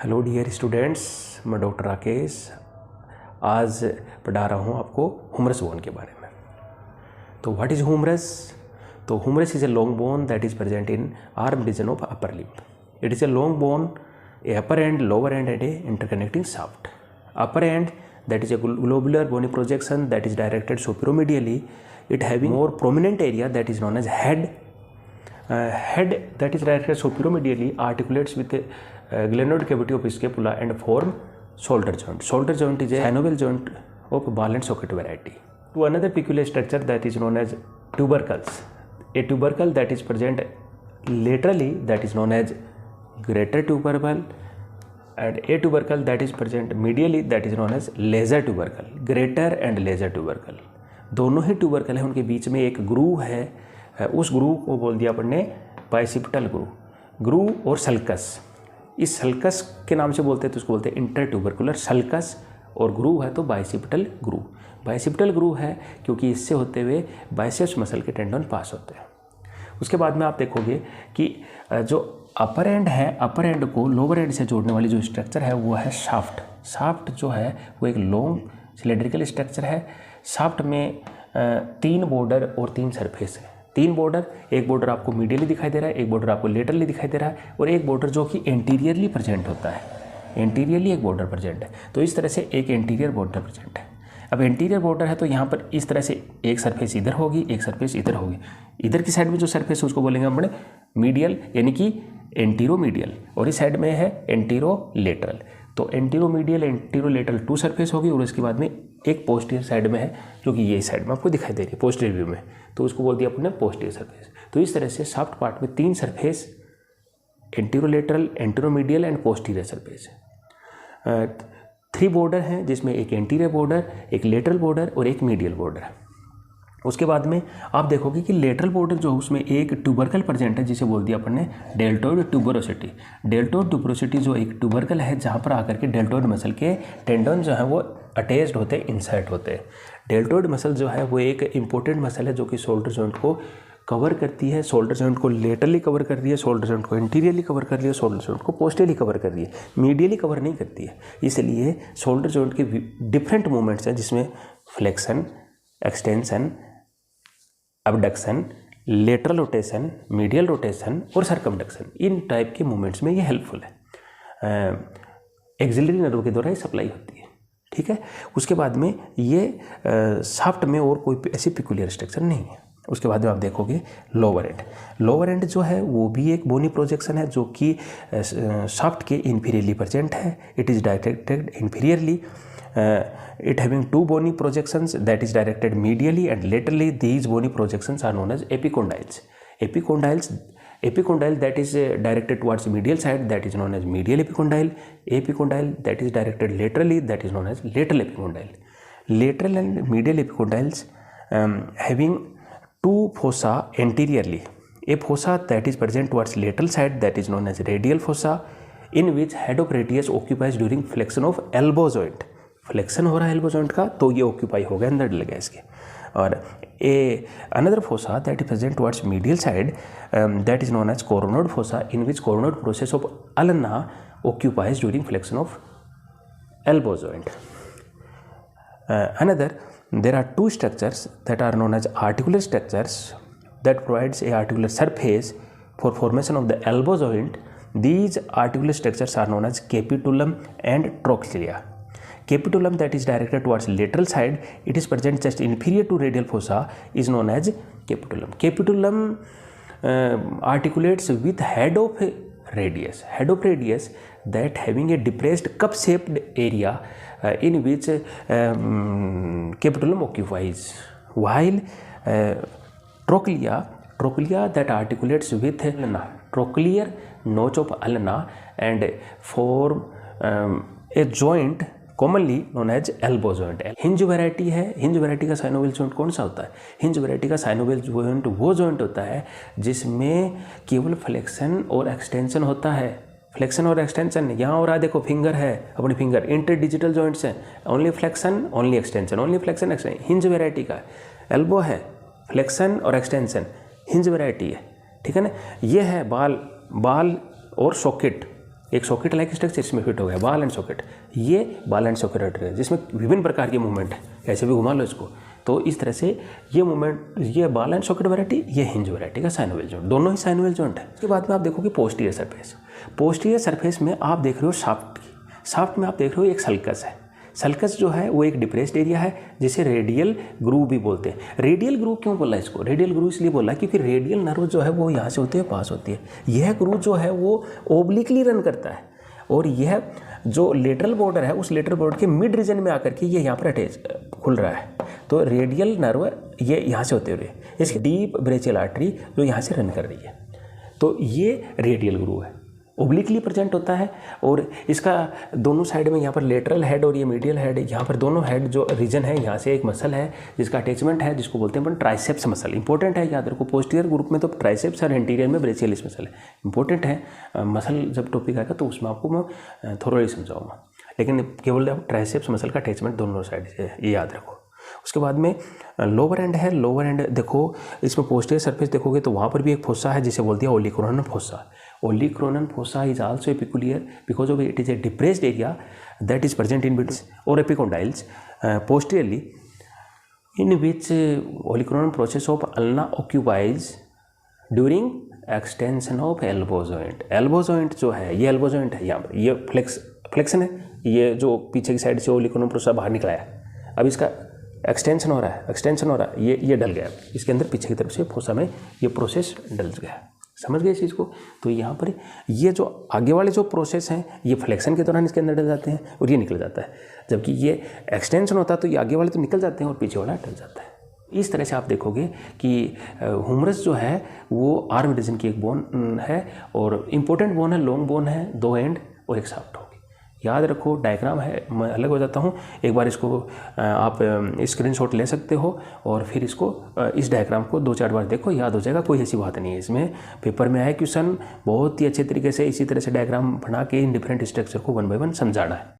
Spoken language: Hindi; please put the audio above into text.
हेलो डियर स्टूडेंट्स, मैं डॉक्टर राकेश आज पढ़ा रहा हूँ आपको ह्यूमरस बोन के बारे में। तो व्हाट इज़ ह्यूमरस? तो humerus is a long bone that is present in arm region of upper limb. It is a long bone, a upper end, lower end and a interconnecting shaft. Upper end, that is a globular bony projection that is directed superomedially. It having more prominent area that is known as head. Head that is directed superomedially articulates with the glenoid cavity of scapula and form shoulder joint. Shoulder joint is a synovial joint of ball and socket variety. To another peculiar structure that is known as tubercles. A tubercle that is present laterally that is known as greater tubercle and a tubercle that is present medially that is known as lesser tubercle. Greater and lesser tubercle दोनों ही tubercle है, उनके बीच में एक ग्रूव है, उस ग्रूव को बोल दिया अपन ने बाइसिपिटल ग्रूव. ग्रूव और सल्कस, इस सल्कस के नाम से बोलते हैं तो उसको बोलते हैं इंटर ट्यूबरकुलर सल्कस, और ग्रूव है तो बाइसिपिटल ग्रूव. बाइसिपिटल ग्रूव है क्योंकि इससे होते हुए बाइसेप्स मसल के टेंडन पास होते हैं. उसके बाद में आप देखोगे कि जो अपर एंड है, अपर एंड को लोअर एंड से जोड़ने वाली जो स्ट्रक्चर है वो है शाफ्ट. शाफ्ट जो है वो एक लॉन्ग सिलेंड्रिकल स्ट्रक्चर है. शाफ्ट में 3 बॉर्डर और 3 सरफेस है. 3 बॉर्डर, एक बॉर्डर आपको मीडियली दिखाई दे रहा है, एक बॉर्डर आपको लेटरली दिखाई दे रहा है, और एक बॉर्डर जो कि एंटीरियरली प्रेजेंट होता है. एंटीरियरली एक बॉर्डर प्रेजेंट है. तो इस तरह से एक एंटीरियर बॉर्डर प्रेजेंट है. अब एंटीरियर बॉर्डर है तो यहाँ पर इस तरह से एक सरफेस इधर होगी, एक सरफेस इधर होगी. इधर की साइड में जो सरफेस है उसको बोलेंगे अपने मीडियल यानी कि एंटीरोमीडियल, और इस साइड में है एंटीरोलेटरल. तो एंटीरोमीडियल एंटीरोलेटरल 2 सरफेस होगी, और उसके बाद में एक पोस्टीरियर साइड में है जो कि ये साइड में आपको दिखाई दे रही है पोस्टीरियर व्यू में, तो उसको बोल दिया अपने पोस्टीरियर सरफेस. तो इस तरह से शाफ्ट पार्ट में 3 surface, anterolateral, anteromedial and posterior surface. 3 border हैं जिसमें एक एंटीरियर बॉर्डर, एक लेटरल बॉर्डर और एक मीडियल बॉर्डर. उसके बाद में आप देखोगे कि लेटरल बॉर्डर जो उसमें एक ट्यूबरकल प्रेजेंट है जिसे बोल दिया अपन ने डेल्टोइड ट्यूबरोसिटी. डेल्टोइड ट्यूबरोसिटी जो एक ट्यूबरकल है जहाँ पर आकर के डेल्टोइड मसल के टेंडन जो है वो अटैच्ड होते हैं, इंसर्ट होते हैं. डेल्टोइड मसल जो है वो एक इंपॉर्टेंट मसल है जो कि शोल्डर जॉइंट को कवर करती है. शोल्डर जॉइंट को लेटरली कवर कर रही है, शोल्डर जॉइंट को इंटीरियरली कवर कर रही है, शोल्डर जॉइंट को पोस्टीरियरली कवर कर रही है, मीडियली कवर नहीं करती है. इसलिए शोल्डर जॉइंट के डिफरेंट मूवमेंट्स हैं जिसमें flexion, extension, abduction, lateral rotation, medial rotation और सर्कमडक्शन. इन टाइप के मूवमेंट्स में ये हेल्पफुल है. एक्सिलरी नर्व के द्वारा ये सप्लाई होती है. ठीक है. उसके बाद में ये शाफ्ट में और कोई ऐसी पिकुलियर स्ट्रक्चर नहीं है. उसके बाद में आप देखोगे लोअर एंड. लोअर एंड जो है वो भी एक बोनी प्रोजेक्शन है जो कि शाफ्ट के इन्फीरियरली प्रेजेंट है. It is directed inferiorly. It having 2 bony projections that is directed medially and laterally. These bony projections are known as epicondyles. Epicondyle that is directed towards medial side, that is known as medial epicondyle. Epicondyle that is directed laterally, that is known as lateral epicondyle. Lateral and medial epicondyles having 2 fossa anteriorly. A fossa that is present towards lateral side, that is known as radial fossa, in which head of radius occupies during flexion of elbow joint. Flexion हो रहा है एल्बो जॉइंट का तो ये ऑक्यूपाई हो गया, अंदर डल गया इसके. और a another fossa that is present towards medial side that is known as coronoid fossa, in which coronoid process of ulna occupies during flexion of elbow joint. Another there are 2 structures that are known as articular structures that provides a articular surface for formation of the elbow joint. These articular structures are known as capitulum and trochlear. Capitulum that is directed towards lateral side, it is present just inferior to radial fossa, is known as capitulum. Capitulum articulates with head of radius. Head of radius that having a depressed cup shaped area in which capitulum occupies, while trochlea that articulates with ulna, trochlear notch of ulna and form a joint commonly known as elbow joint. Hinge variety है. हिंज वैरायटी का साइनोवियल जॉइंट कौन सा होता है? हिंज वैरायटी का साइनोवियल जॉइंट वो जॉइंट होता है जिसमें केवल फ्लेक्शन और एक्सटेंशन होता है. फ्लेक्शन और एक्सटेंशन यहाँ हो रहा है. देखो फिंगर है, अपनी फिंगर इंटर डिजिटल जॉइंट्स हैं. Only flexion, only extension, only flexion, extension. Hinge variety का एल्बो है, फ्लेक्शन और एक्सटेंशन, हिंज वैरायटी है. ठीक है ना. ये है बाल और सॉकेट, एक सॉकेट लाइक स्ट्रक्चर इसमें फिट हो गया, बॉल एंड सॉकेट। ये बॉल एंड सॉकेट है जिसमें विभिन्न प्रकार के मूवमेंट है, कैसे भी घुमा लो इसको। तो इस तरह से ये मूवमेंट, ये बॉल एंड सॉकेट वैरायटी, ये हिंज वैरायटी का साइनोवियल जॉइंट, दोनों ही साइनोवियल जॉइंट है। उसके बाद में आप देखोगे पोस्टीरियर सरफेस। पोस्टीरियर सरफेस में आप देख रहे हो शाफ्ट की, शाफ्ट में आप देख रहे हो एक सल्कस है। सल्कस जो है वो एक डिप्रेस्ड एरिया है जिसे रेडियल ग्रूव भी बोलते हैं। रेडियल ग्रूव क्यों बोला इसको? रेडियल ग्रूव इसलिए बोला क्योंकि रेडियल नर्व जो है वो यहाँ से होती है पास होती है। यह ग्रूव जो है वो ओब्लिकली रन करता है और यह जो लेटरल बॉर्डर है उस लेटरल बॉर्डर के मिड रीजन में आकर के ये यहाँ पर अटैच खुल रहा है। तो रेडियल नर्व ये यहाँ से होते हुए इसकी डीप ब्रेचियल आर्टरी जो यहाँ से रन कर रही है, तो ये रेडियल ग्रूव है, ओब्लिकली प्रेजेंट होता है। और इसका दोनों साइड में यहाँ पर लेटरल हेड और ये मीडियल हेड, यहाँ पर दोनों हेड जो रीजन है यहाँ से एक मसल है जिसका अटैचमेंट है जिसको बोलते हैं अपन ट्राइसेप्स मसल। इंपॉर्टेंट है, याद रखो पोस्टीरियर ग्रुप में तो ट्राइसेप्स और एंटीरियर में ब्रेचियलिस मसल है। इंपॉर्टेंट है, मसल जब टॉपिक आएगा तो उसमें आपको मैं थोड़ा समझाऊंगा, लेकिन केवल आप ट्राइसेप्स मसल का अटैचमेंट दोनों साइड से ये याद रखो। उसके बाद में लोअर एंड है। लोअर एंड देखो, इसमें पोस्टीरियर सरफेस देखोगे तो वहाँ पर भी एक फोसा है जिसे बोलते हैं olecranon fossa. Olecranon fossa is also a peculiar because of it is a depressed area that is present in between or epicondyles posteriorly, in which olicronal process of ulna occupies during extension of elbow joint। elbow joint जो है ये elbow joint है, यहाँ पर ये फ्लेक्शन है, ये जो पीछे की साइड से ओलिकोरोनल फोसा बाहर निकला है, अब इसका एक्सटेंशन हो रहा है, ये डल गया, इसके अंदर पीछे की तरफ से फोसा में ये प्रोसेस डल गया। समझ गए इस चीज़ को? तो यहाँ पर ये जो आगे वाले जो प्रोसेस हैं ये फ्लेक्शन के दौरान इसके अंदर डल जाते हैं और ये निकल जाता है, जबकि ये एक्सटेंशन होता है तो ये आगे वाले तो निकल जाते हैं और पीछे वाला डल जाता है। इस तरह से आप देखोगे कि ह्यूमरस जो है वो आर्म रीजन की एक बोन है और इम्पोर्टेंट बोन है, लॉन्ग बोन है, 2 एंड और एक शाफ्ट होगी। याद रखो, डायग्राम है, मैं अलग हो जाता हूँ, एक बार इसको आप स्क्रीनशॉट ले सकते हो और फिर इसको इस डायग्राम को 2-4 बार देखो, याद हो जाएगा। कोई ऐसी बात नहीं है इसमें, पेपर में आया क्वेश्चन बहुत ही अच्छे तरीके से इसी तरह से डायग्राम बना के इन डिफरेंट स्ट्रक्चर को 1 बाय 1 समझाना है।